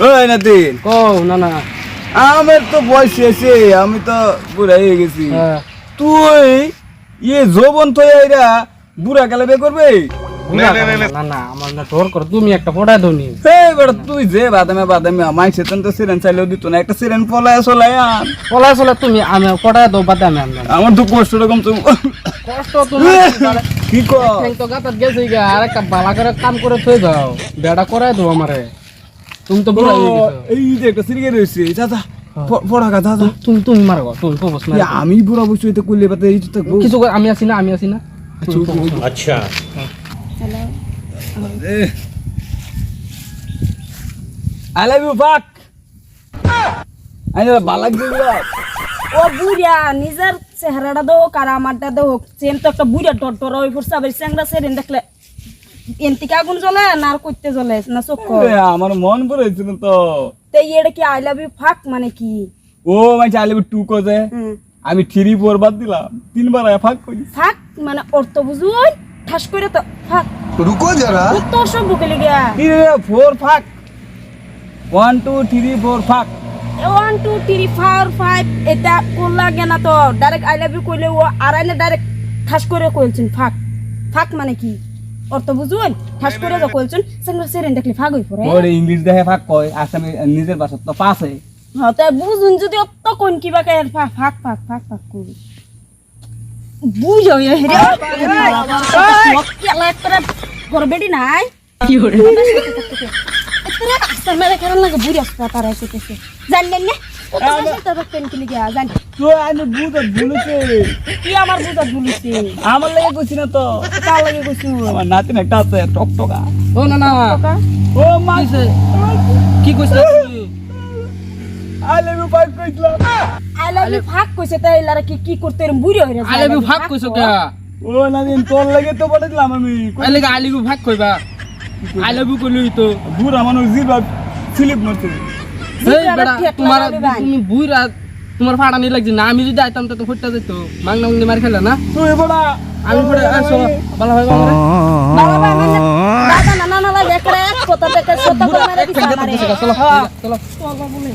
ওই নাতিন কো না না আমার তো বয়স হয়েছে, আমি তো বুড়া হয়ে গেছি। হ্যাঁ। তুই যৌবন তো এরা বুড়া কালে বে করবে? না না আমার না তোর কর তুমি একটা পড়ায় দনি এই বেটা তুই যে বাদামে বাদামে আমায় সেতন তো সিরেন চাইলেও দিত না, একটা সিরেন পলায় চলায় আন। পলা চলে তুমি আমি পড়ায় দো বাদে আমি আমার তো কষ্ট রকম তো কষ্ট তুমি কি কর তো গাতাত গেছি গা আর একটা বালা করে কাম করে থই দাও বেড়া করায় দাও আমারে তুমি তো বুড়া হয়ে গেছো এই যে একটা সিরিগে রয়েছে দাদা পড়া গা দাদা তুমি তুমি মারো তুমি প্রপোজ মারো আমি বুড়া বসে হইতে করলে বাতে এই তো থাকবো কিছু আমি আছি না अच्छा আই লাভ ইউ বাক আইনা বালাক দিলা ও বুড়া নিজের চেহারাটা দেখ আর আমারটা দেখ সেম তো একটা বুড়া টটর ওই ফোরসা বেশ চ্যাংরা সেরেন দেখলে এনতিকে আগুন জ্বলে না আর কইতে জ্বলে না চোখ আমার মন পড়েছিল তো তো এটা কি আই লাভ ইউ ফাক মানে কি ও মানে আই লাভ ইউ টু কোজে আমি 3 4 বাদ দিলাম 3 বার ফাক কই ফাক মানে অর্থ বুঝুই ঠাস করে তো ফাক রুকো জরা তো সব বুকে গিয়া 3 4 ফাক 1 2 3 4 ফাক 1 2 3 4 5 এটা কোন লাগে না তো ডাইরেক্ট আই লাভ ইউ কইলে ও আর আইলে ডাইরেক্ট ঠাস করে কইলছেন ফাক ফাক মানে কি অর্থ বুঝুন ঠাস করে যা কইলছেন চ্যাংরা সেরেন দেখলে ফাক হই পড়ে ওরে ইংলিশ দেখে ফাক কয় আসামি নিজের ভাষা তো পাছে হ্যাঁ তাই বুঝুন যদি অত কোন কিবা কে ফাক ফাক ফাক ফাক ফাক করি বুঝো এ রে কেলা একটা গরবেডি নাই কি হরে এতরে আস্তার মেরে কেন লাগে বুড়ি আসপা তারা এসেছে জানলেন না ও তো আসলে তো পেন কিনে গিয়া জান তো আমি বুঝা ভুলেছে কি আমার বুঝা ভুলিছে আমার লাগে কইছি না তো কার লাগে কইছু আমার নাতিন একটা আছে টকটকা ও না না ও মা কি কইছ আই লাভ ইউ ফাক কইছিলাম আই লাভ ইউ ফাক কইছে তাই লারা কি কি করতে এরম বুড়ি হইরা আই লাভ ইউ ভাগ কইছো কে ও নাতিন তোর লাগে তো পাঠাইলাম আমি আই লাভ ইউ ভাগ কইবা আই লাভ ইউ কইলি তো বুড়া মানুষ জিবা ফিলিপ মারছে এই বেটা তোমার তুমি বুইরা তোমার ফাড়া নি লাগছে না আমি যদি আইতাম তো ফুটটা যেত মাংনা মাংনি মার খেলা না তুই বড়া আমি পড়ে আসো ভালো ভাই বাবা মানে দাদা না না লাগে একটা এক কথা থেকে সত্য করে মেরে দিছে আমারে চলো চলো চলো বলে